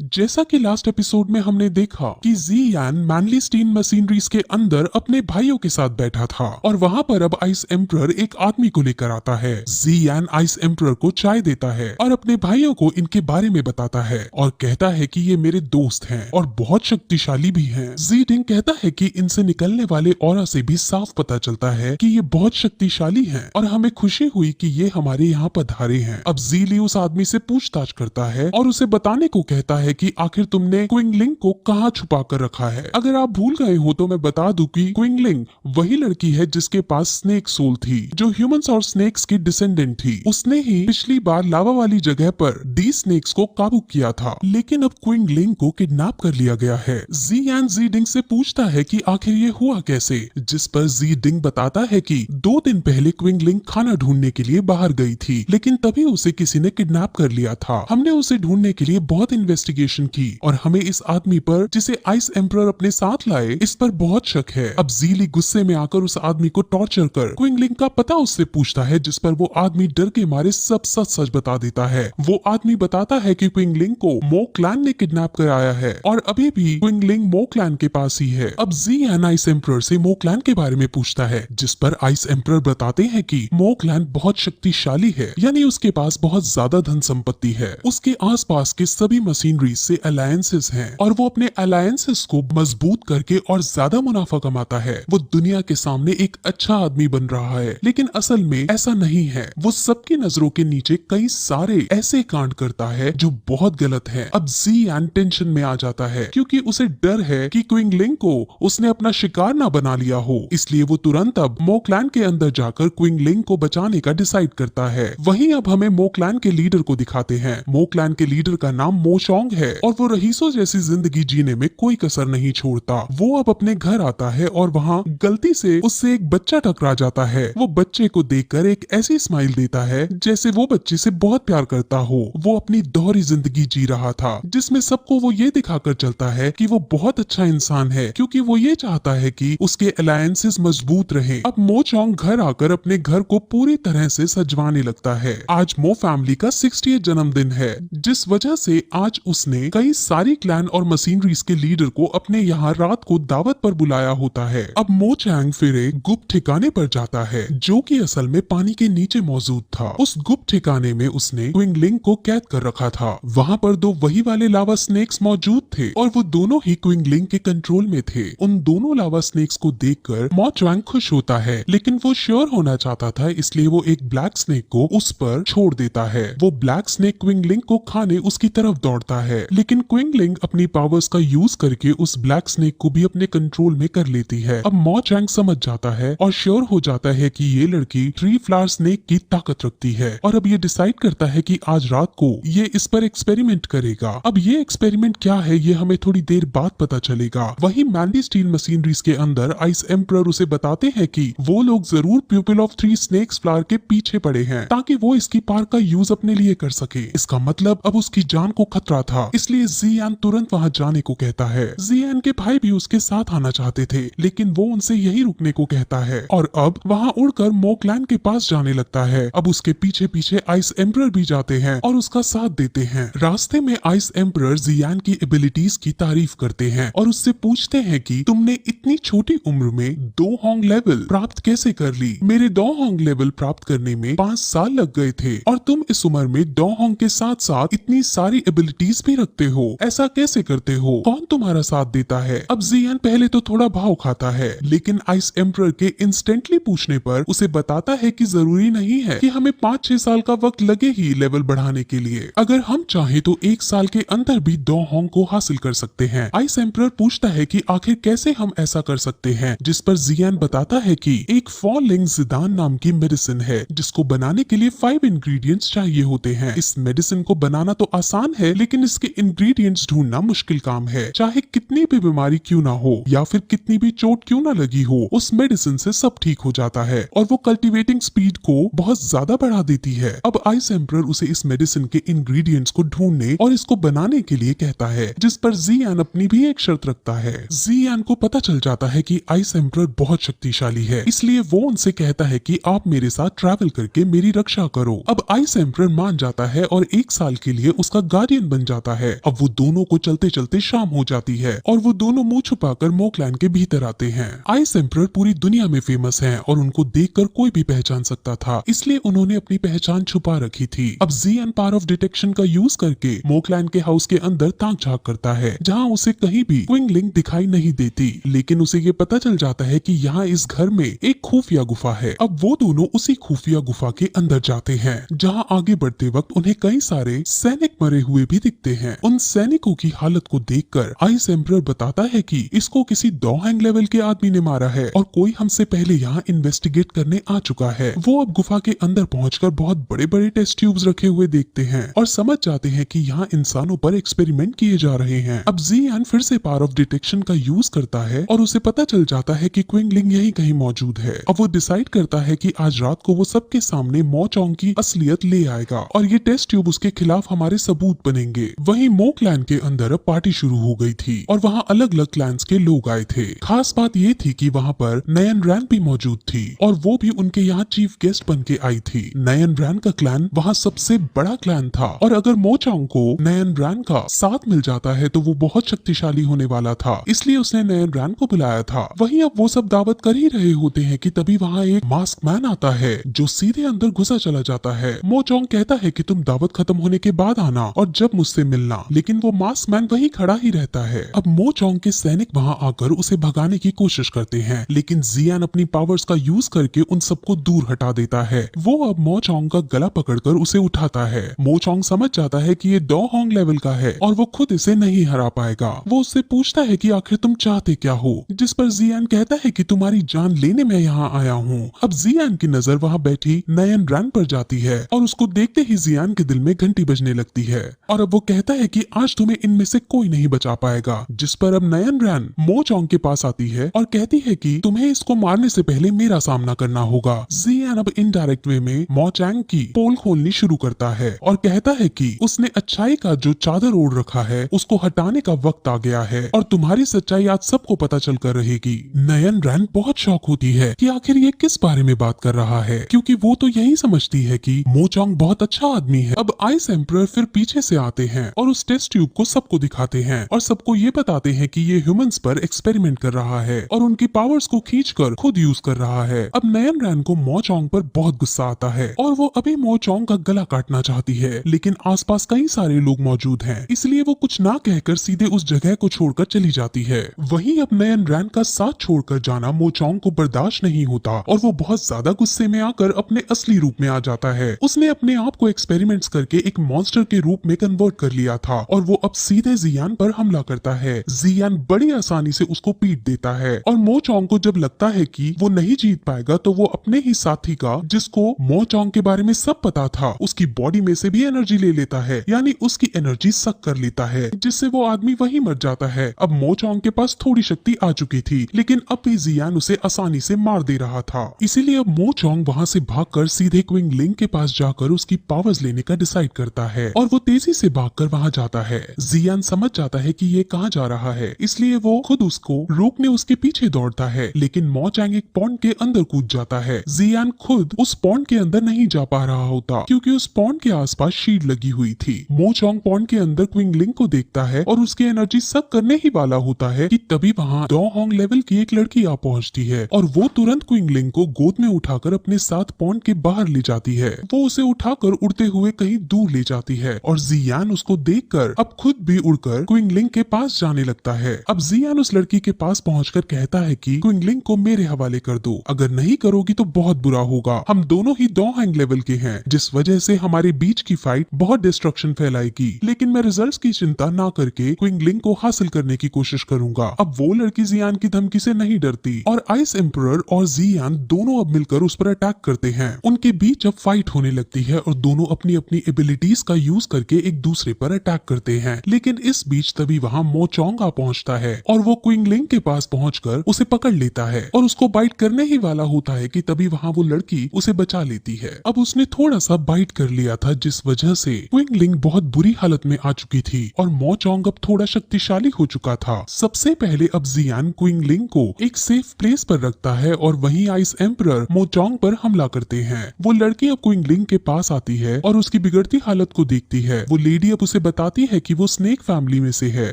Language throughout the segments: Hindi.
जैसा कि लास्ट एपिसोड में हमने देखा कि ज़ियान मैनली स्टीन मशीनरीज के अंदर अपने भाइयों के साथ बैठा था और वहाँ पर अब आइस एम्परर एक आदमी को लेकर आता है। ज़ियान आइस एम्परर को चाय देता है और अपने भाइयों को इनके बारे में बताता है और कहता है कि ये मेरे दोस्त हैं और बहुत शक्तिशाली भी हैं। ज़ीडिंग कहता है कि इनसे निकलने वाले ऑरा से भी साफ पता चलता है कि ये बहुत शक्तिशाली हैं और हमें खुशी हुई कि ये हमारे यहाँ पधारे हैं। अब ज़ीली उस आदमी से पूछताछ करता है और उसे बताने को कहता है कि आखिर तुमने क्विंगलिंग को कहाँ छुपा कर रखा है। अगर आप भूल गए हो तो मैं बता दूं कि क्विंगलिंग वही लड़की है जिसके पास स्नेक सोल थी, जो ह्यूमंस और स्नेक्स की डिसेंडेंट थी। उसने ही पिछली बार लावा वाली जगह पर डी स्नेक्स को काबू किया था, लेकिन अब क्विंगलिंग को किडनैप कर लिया गया है। ज़ियान ज़ीडिंग से पूछता है कि आखिर ये हुआ कैसे, जिस पर ज़ीडिंग बताता है कि 2 दिन पहले क्विंगलिंग खाना ढूंढने के लिए बाहर गई थी, लेकिन तभी उसे किसी ने किडनैप कर लिया था। हमने उसे ढूंढने के लिए बहुत इन्वेस्टिगेशन की और हमें इस आदमी पर जिसे आइस एम्परर अपने साथ लाए इस पर बहुत शक है। अब ज़ीली गुस्से में आकर उस आदमी को टॉर्चर कर क्विंगलिंग का पता उससे पूछता है, जिस पर वो आदमी डर के मारे सब सच सच बता देता है। वो आदमी बताता है कि क्विंगलिंग को मो क्लैन ने किडनैप कराया है और अभी भी क्विंगलिंग मो क्लैन के पास ही है। अब ज़ियान आइस एम्परर से मो क्लैन के बारे में पूछता है, जिस पर आइस एम्परर बताते हैं कि मो क्लैन बहुत शक्तिशाली है, यानी उसके पास बहुत ज्यादा धन संपत्ति है। उसके आसपास के सभी मशीनरी से अलायंसेस हैं और वो अपने अलायंसेस को मजबूत करके और ज्यादा मुनाफा कमाता है। वो दुनिया के सामने एक अच्छा आदमी बन रहा है, लेकिन असल में ऐसा नहीं है। वो सबकी नजरों के नीचे कई सारे ऐसे कांड करता है जो बहुत गलत है। अब ज़ियान टेंशन में आ जाता है क्योंकि उसे डर है कि क्विंगलिंग को उसने अपना शिकार ना बना लिया हो, इसलिए वो तुरंत अब मो क्लैन के अंदर जाकर क्विंगलिंग को बचाने का डिसाइड करता है। वहीं अब हमें मो क्लैन के लीडर को दिखाते हैं। मो क्लैन के लीडर का नाम मो चोंग है और वो रईसों जैसी जिंदगी जीने में कोई कसर नहीं छोड़ता। वो अब अपने घर आता है और वहाँ गलती से उससे एक बच्चा टकरा जाता है। वो बच्चे को देखकर एक ऐसी स्माइल देता है जैसे वो बच्चे से बहुत प्यार करता हो। वो अपनी दोहरी जिंदगी जी रहा था, जिसमें सबको वो ये दिखाकर चलता है कि वो बहुत अच्छा इंसान है, क्योंकि वो ये चाहता है कि उसके अलायंसेस मजबूत रहे। अब मो चोंग घर आकर अपने घर को पूरी तरह से सजवाने लगता है। आज मो फैमिली का 60th जन्मदिन है, जिस वजह से आज उसने कई सारी क्लैन और मशीनरीज के लीडर को अपने यहाँ रात को दावत पर बुलाया होता है। अब मो चैंग फिर एक गुप्त ठिकाने पर जाता है, जो कि असल में पानी के नीचे मौजूद था। उस गुप्त ठिकाने में उसने क्विंगलिंग को कैद कर रखा था। वहाँ पर 2 वही वाले लावा स्नेक्स मौजूद थे और वो दोनों ही क्विंगलिंग के कंट्रोल में थे। उन दोनों लावा स्नेक्स को देखकर मो चैंग खुश होता है, लेकिन वो श्योर होना चाहता था, इसलिए वो एक ब्लैक स्नेक को उस पर छोड़ देता है। वो ब्लैक स्नेक क्विंगलिंग को खाने उसकी तरफ दौड़ता है, लेकिन क्विंगलिंग अपनी पावर्स का यूज करके उस ब्लैक स्नेक को भी अपने कंट्रोल में कर लेती है। अब मो चैंग समझ जाता है और श्योर हो जाता है कि ये लड़की ट्री फ्लावर स्नेक की ताकत रखती है और अब ये डिसाइड करता है कि आज रात को ये इस पर एक्सपेरिमेंट करेगा। अब ये एक्सपेरिमेंट क्या है ये हमें थोड़ी देर बाद पता चलेगा। वही मैनली स्टील मशीनरीज के अंदर आइस एम्परर उसे बताते हैं कि वो लोग जरूर प्यूपिल ऑफ 3 स्नेक्स फ्लावर के पीछे पड़े हैं, ताकि वो इसकी पावर का यूज अपने लिए कर सके। इसका मतलब अब उसकी जान को खतरा था, इसलिए ज़ियान तुरंत वहाँ जाने को कहता है। ज़ियान के भाई भी उसके साथ आना चाहते थे, लेकिन वो उनसे यही रुकने को कहता है और अब वहाँ उड़कर मो क्लैन के पास जाने लगता है। अब उसके पीछे पीछे आइस एम्परर भी जाते हैं और उसका साथ देते हैं। रास्ते में आइस एम्परर ज़ियान की एबिलिटीज की तारीफ करते हैं और उससे पूछते हैं कि तुमने इतनी छोटी उम्र में 2 होंग लेवल प्राप्त कैसे कर ली। मेरे 2 होंग लेवल प्राप्त करने में 5 साल लग गए थे और तुम इस उम्र में 2 होंग के साथ साथ इतनी सारी एबिलिटीज भी रखते हो, ऐसा कैसे करते हो, कौन तुम्हारा साथ देता है। अब ज़ियान पहले तो थोड़ा भाव खाता है, लेकिन आइस एम्परर के इंस्टेंटली पूछने पर उसे बताता है कि जरूरी नहीं है कि हमें 5-6 साल का वक्त लगे ही लेवल बढ़ाने के लिए। अगर हम चाहे तो 1 साल के अंदर भी 2 होंग को हासिल कर सकते हैं। आइस एम्परर पूछता है कि आखिर कैसे हम ऐसा कर सकते हैं, जिस पर ज़ियान बताता है कि एक फॉलिंग जिदान नाम की मेडिसिन है, जिसको बनाने के लिए 5 इंग्रेडिएंट्स चाहिए होते हैं। इस मेडिसिन को बनाना तो आसान है, लेकिन इसके इंग्रेडिएंट्स ढूंढना मुश्किल काम है। चाहे कितनी भी बीमारी क्यों ना हो या फिर कितनी भी चोट क्यों ना लगी हो, उस मेडिसिन से सब ठीक हो जाता है और वो कल्टीवेटिंग स्पीड को बहुत ज्यादा बढ़ा देती है। अब आइस एम्परर उसे इस मेडिसिन के इंग्रेडिएंट्स को ढूंढने और इसको बनाने के लिए कहता है, जिस पर ज़ियान अपनी भी एक शर्त रखता है। ज़ियान को पता चल जाता है कि आइस एम्परर बहुत शक्तिशाली है, इसलिए वो उनसे कहता है कि आप मेरे साथ ट्रैवल करके मेरी रक्षा करो। अब आइस एम्परर मान जाता है और 1 साल के लिए उसका गार्डियन बन जाता जाता है। अब वो दोनों को चलते चलते शाम हो जाती है और वो दोनों मुंह छुपाकर मोकलैंड के भीतर आते हैं। आइस एम्परर पूरी दुनिया में फेमस हैं और उनको देखकर कोई भी पहचान सकता था, इसलिए उन्होंने अपनी पहचान छुपा रखी थी। अब ज़ियान पावर ऑफ डिटेक्शन का यूज करके मोकलैंड के हाउस के अंदर ताक झांक करता है, जहाँ उसे कहीं भी क्विंगलिंग दिखाई नहीं देती, लेकिन उसे ये पता चल जाता है कि यहाँ इस घर में एक खुफिया गुफा है। अब वो दोनों उसी खुफिया गुफा के अंदर जाते हैं, जहाँ आगे बढ़ते वक्त उन्हें कई सारे सैनिक मरे हुए भी दिखते हैं। उन सैनिकों की हालत को देखकर आइस एम्परर बताता है कि इसको किसी डॉहैंग लेवल के आदमी ने मारा है और कोई हमसे पहले यहाँ इन्वेस्टिगेट करने आ चुका है। वो अब गुफा के अंदर पहुंचकर बहुत बड़े बड़े टेस्ट ट्यूब्स रखे हुए देखते हैं और समझ जाते हैं कि यहाँ इंसानों पर एक्सपेरिमेंट किए जा रहे हैं। अब ज़ियान फिर से पावर ऑफ डिटेक्शन का यूज करता है और उसे पता चल जाता है कि क्विंगलिंग यहीं कहीं मौजूद है। अब वो डिसाइड करता है कि आज रात को वो सबके सामने मो चोंग की असलियत ले आएगा और ये टेस्ट ट्यूब उसके खिलाफ हमारे सबूत बनेंगे। वहीं मो क्लैन के अंदर अब पार्टी शुरू हो गई थी और वहाँ अलग अलग क्लैंस के लोग आए थे। खास बात ये थी कि वहाँ पर नयन रैन भी मौजूद थी और वो भी उनके यहाँ चीफ गेस्ट बन के आई थी। नयन रैन का क्लैन वहाँ सबसे बड़ा क्लैन था और अगर मो चोंग को नयन रैन का साथ मिल जाता है तो वो बहुत शक्तिशाली होने वाला था, इसलिए उसने नयन रैन को बुलाया था। वहीं अब वो सब दावत कर ही रहे होते हैं कि तभी वहाँ एक मास्क मैन आता है जो सीधे अंदर घुसा चला जाता है। मो चोंग कहता है कि तुम दावत खत्म होने के बाद आना और जब मुझसे मिलना, लेकिन वो मास्क मैन वहीं खड़ा ही रहता है। अब मो चोंग के सैनिक वहाँ आकर उसे भगाने की कोशिश करते हैं, लेकिन ज़ियान अपनी पावर्स का यूज करके उन सबको दूर हटा देता है। वो अब मो चोंग का गला पकड़कर उसे उठाता है। मो चोंग समझ जाता है कि ये डॉ होंग लेवल का है और वो खुद इसे नहीं हरा पाएगा। वो उससे पूछता है कि आखिर तुम चाहते क्या हो, जिस पर ज़ियान कहता है कि तुम्हारी जान लेने मैं यहाँ आया हूँ। अब ज़ियान की नजर वहाँ बैठी नयन रैन पर जाती है और उसको देखते ही ज़ियान के दिल में घंटी बजने लगती है और अब वो कहता है कि आज तुम्हें इनमें से कोई नहीं बचा पाएगा। जिस पर अब नयन रैन मो चोंग के पास आती है और कहती है कि तुम्हें इसको मारने से पहले मेरा सामना करना होगा। ज़ियान अब इनडायरेक्ट वे में मो चोंग की पोल खोलनी शुरू करता है और कहता है कि उसने अच्छाई का जो चादर ओढ़ रखा है उसको हटाने का वक्त आ गया है और तुम्हारी सच्चाई आज सबको पता चल कर रहेगी। नयन रैन बहुत शौक होती है कि आखिर ये किस बारे में बात कर रहा है, क्योंकि वो तो यही समझती है कि मो चोंग बहुत अच्छा आदमी है। अब आइस एम्परर फिर पीछे से आते हैं और उस टेस्ट ट्यूब को सबको दिखाते हैं और सबको ये बताते हैं कि ये ह्यूमंस पर एक्सपेरिमेंट कर रहा है और उनकी पावर्स को खींचकर खुद यूज कर रहा है। अब नयन रैन को मो चोंग पर बहुत गुस्सा आता है और वो अभी मो चोंग का गला काटना चाहती है, लेकिन आसपास कई सारे लोग मौजूद हैं, इसलिए वो कुछ ना कहकर सीधे उस जगह को छोड़कर चली जाती है। वहीं अब नयन रैन का साथ छोड़कर जाना मो चोंग को बर्दाश्त नहीं होता और वो बहुत ज्यादा गुस्से में आकर अपने असली रूप में आ जाता है। उसने अपने आप को एक्सपेरिमेंट्स करके एक मॉन्स्टर के रूप में कन्वर्ट कर लिया था और वो अब सीधे ज़ियान पर हमला करता है। ज़ियान बड़ी आसानी से उसको पीट देता है और मो चोंग को जब लगता है कि वो नहीं जीत पाएगा तो वो अपने ही साथी का, जिसको मो चोंग के बारे में सब पता था, उसकी बॉडी में से भी एनर्जी ले लेता है, यानी उसकी एनर्जी सक कर लेता है, जिससे वो आदमी वहीं मर जाता है। अब मो चोंग के पास थोड़ी शक्ति आ चुकी थी, लेकिन अब भी ज़ियान उसे आसानी से मार दे रहा था। इसीलिए अब मो चोंग वहाँ से भागकर सीधे क्विंगलिंग के पास जाकर उसकी पावर्स लेने का डिसाइड करता है और वो तेजी से भागकर वहाँ जाता है। ज़ियान समझ जाता है कि ये कहाँ जा रहा है, इसलिए वो खुद उसको रोकने उसके पीछे दौड़ता है, लेकिन मो चोंग एक पॉन्ड के अंदर कूद जाता है। ज़ियान खुद उस पॉन्ड के अंदर नहीं जा पा रहा होता क्योंकि उस पॉन्ड के आसपास शील्ड लगी हुई थी। मो चोंग पॉन्ड के अंदर क्विंगलिंग को देखता है और उसकी एनर्जी सक करने ही वाला होता है कि तभी वहाँ डॉ होंग लेवल की एक लड़की आ पहुँचती है और वो तुरंत क्विंगलिंग को गोद में उठाकर अपने साथ पॉन्ड के बाहर ले जाती है। वो उसे उठाकर उड़ते हुए कहीं दूर ले जाती है और ज़ियान उसको देखकर अब खुद भी उड़कर क्विंगलिंग के पास जाने लगता है। अब ज़ियान उस लड़की के पास पहुंचकर कहता है कि क्विंगलिंग को मेरे हवाले कर दो, अगर नहीं करोगी तो बहुत बुरा होगा। हम दोनों ही डॉ होंग लेवल के हैं, जिस वजह से हमारे बीच की फाइट बहुत डिस्ट्रक्शन फैलाएगी, लेकिन मैं रिजल्ट्स की चिंता ना करके क्विंगलिंग को हासिल करने की कोशिश करूंगा। अब वो लड़की ज़ियान की धमकी से नहीं डरती और आइस एम्परर और ज़ियान दोनों अब मिलकर उस पर अटैक करते हैं। उनके बीच अब फाइट होने लगती है और दोनों अपनी अपनी एबिलिटीज का यूज करके एक दूसरे पर अटैक करते हैं, लेकिन इस बीच तभी वहाँ मो चोंग आ पहुंचता है और वो क्विंगलिंग के पास पहुंचकर उसे पकड़ लेता है और उसको बाइट करने ही वाला होता है कि तभी वहाँ वो लड़की उसे बचा लेती है। अब उसने थोड़ा सा बाइट कर लिया था, जिस वजह से क्विंगलिंग बहुत बुरी हालत में आ चुकी थी और मो चोंग अब थोड़ा शक्तिशाली हो चुका था। सबसे पहले अब ज़ियान क्विंगलिंग को एक सेफ प्लेस पर रखता है और वहीं आइस एम्परर मो चोंग पर हमला करते हैं। वो लड़की अब क्विंगलिंग के पास आती है और उसकी बिगड़ती हालत को देखती है। वो लेडी अब उसे उसे बताती है कि वो स्नेक फैमिली में से है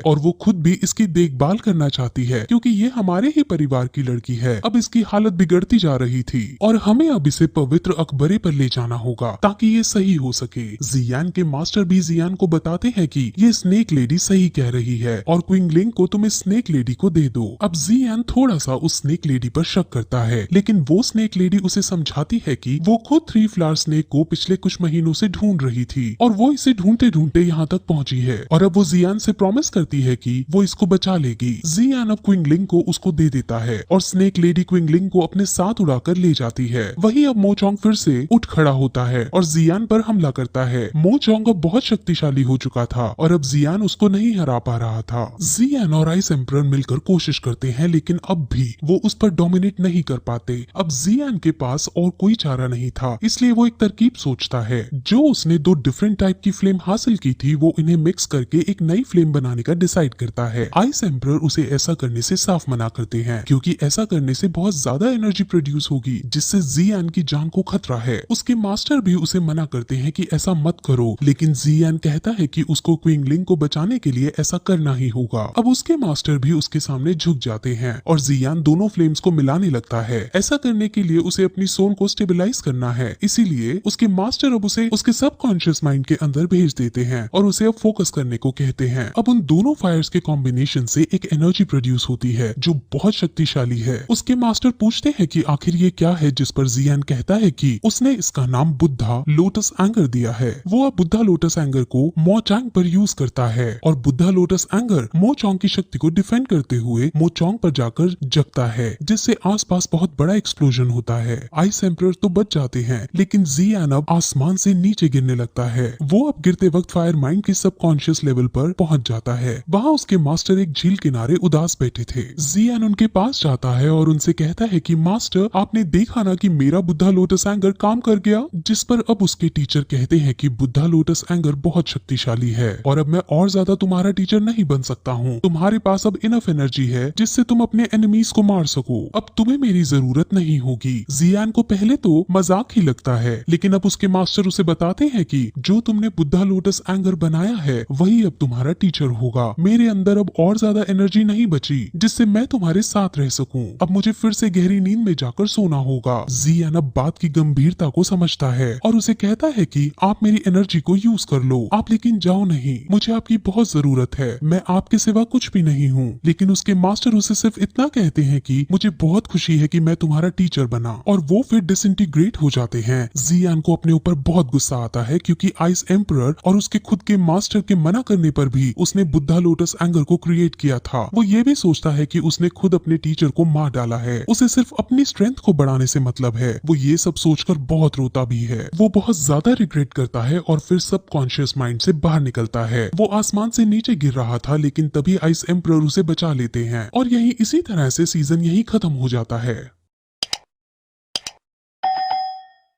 और वो खुद भी इसकी देखभाल करना चाहती है क्योंकि ये हमारे ही परिवार की लड़की है। अब इसकी हालत बिगड़ती जा रही थी और हमें अब इसे पवित्र अकबरे पर ले जाना होगा ताकि ये सही हो सके। जियान के मास्टर भी जियान को बताते हैं कि ये स्नेक लेडी सही कह रही है और क्विंगलिंग को तुम इस स्नेक लेडी को दे दो। अब जियान थोड़ा सा उस स्नेक लेडी पर शक करता है, लेकिन वो स्नेक लेडी उसे समझाती है कि वो खुद 3 फ्लावर स्नेक को पिछले कुछ महीनों से ढूंढ रही थी और वो इसे ढूंढते ढूंढते यहाँ तक पहुंची है और अब वो जियान से प्रॉमिस करती है कि वो इसको बचा लेगी। जियान अब क्विंगलिंग को उसको दे देता है और स्नेक लेडी क्विंगलिंग को अपने साथ उड़ाकर ले जाती है। वही अब मोचोंग फिर से उठ खड़ा होता है और जियान पर हमला करता है। मोचोंग अब बहुत शक्तिशाली हो चुका था और अब जियान उसको नहीं हरा पा रहा था। जियान और आइस एम्परर मिलकर कोशिश करते हैं, लेकिन अब भी वो उस पर डोमिनेट नहीं कर पाते। अब जियान के पास और कोई चारा नहीं था, इसलिए वो एक तरकीब सोचता है। जो उसने 2 डिफरेंट टाइप की फ्लेम हासिल की थी, वो इन्हें मिक्स करके एक नई फ्लेम बनाने का डिसाइड करता है। आइस एम्परर उसे ऐसा करने से साफ मना करते हैं क्योंकि ऐसा करने से बहुत ज्यादा एनर्जी प्रोड्यूस होगी जिससे जियान की जान को खतरा है। उसके मास्टर भी उसे मना करते हैं कि ऐसा मत करो, लेकिन जियान कहता है कि उसको क्विंगलिंग को बचाने के लिए ऐसा करना ही होगा। अब उसके मास्टर भी उसके सामने झुक जाते हैं और जियान दोनों फ्लेम्स को मिलाने लगता है। ऐसा करने के लिए उसे अपनी सोल को स्टेबलाइज करना है, इसीलिए उसके मास्टर अब उसे उसके सबकॉन्शियस माइंड के अंदर भेज देते हैं और उसे अब फोकस करने को कहते हैं। अब उन दोनों फायर्स के कॉम्बिनेशन से एक एनर्जी प्रोड्यूस होती है जो बहुत शक्तिशाली है। उसके मास्टर पूछते हैं कि आखिर ये क्या है, जिस पर जियान कहता है कि उसने इसका नाम बुद्धा लोटस एंगर दिया है। वो अब बुद्धा लोटस एंगर को मोचोंग पर यूज करता है और बुद्धा लोटस एंगर मोचोंग की शक्ति को डिफेंड करते हुए मोचोंग पर जाकर जगता है, जिससे आसपास बहुत बड़ा एक्सप्लोजन होता है। आइस एम्परर तो बच जाते हैं, लेकिन जियान अब आसमान से नीचे गिरने लगता है। वो अब गिरते वक्त फायर माइंड के सबकॉन्शियस लेवल पर पहुंच जाता है। वहाँ उसके मास्टर एक झील किनारे उदास बैठे थे। जियान उनके पास जाता है और उनसे कहता है कि मास्टर, आपने देखा ना कि मेरा बुद्धा लोटस एंगर काम कर गया। जिस पर अब उसके टीचर कहते हैं कि बुद्धा लोटस एंगर बहुत शक्तिशाली है और अब मैं और ज्यादा तुम्हारा टीचर नहीं बन सकता हूँ। तुम्हारे पास अब इनफ एनर्जी है जिससे तुम अपने एनिमीज को मार सको। अब तुम्हें मेरी जरूरत नहीं होगी। जियान को पहले तो मजाक ही लगता है, लेकिन अब उसके मास्टर उसे बताते हैं कि जो तुमने बुद्धा लोटस एंगर बनाया है वही अब तुम्हारा टीचर होगा। मेरे अंदर अब और ज्यादा एनर्जी नहीं बची जिससे मैं तुम्हारे साथ रह सकूं। अब मुझे फिर से गहरी नींद में जाकर सोना होगा। जियान अब बात की गंभीरता को समझता है और उसे कहता है कि आप मेरी एनर्जी को यूज कर लो, आप लेकिन जाओ नहीं, मुझे आपकी बहुत जरूरत है, मैं आपके सिवा कुछ भी नहीं हूँ। लेकिन उसके मास्टर उसे सिर्फ इतना कहते हैं कि मुझे बहुत खुशी है कि मैं तुम्हारा टीचर बना, और वो फिर डिसइंटीग्रेट हो जाते हैं। जियान को अपने ऊपर बहुत गुस्सा आता है क्योंकि आइस एम्परर और उसके खुद के मास्टर के मना करने पर भी उसने बुद्धा लोटस एंगर को क्रिएट किया था। वो ये भी सोचता है कि उसने खुद अपने टीचर को मार डाला है, उसे सिर्फ अपनी स्ट्रेंथ को बढ़ाने से मतलब है। वो ये सब सोचकर बहुत रोता भी है। वो बहुत ज्यादा रिग्रेट करता है और फिर सबकॉन्शियस माइंड से बाहर निकलता है। वो आसमान से नीचे गिर रहा था, लेकिन तभी आइस एम्परर उसे बचा लेते हैं और यही इसी तरह से सीजन यही खत्म हो जाता है।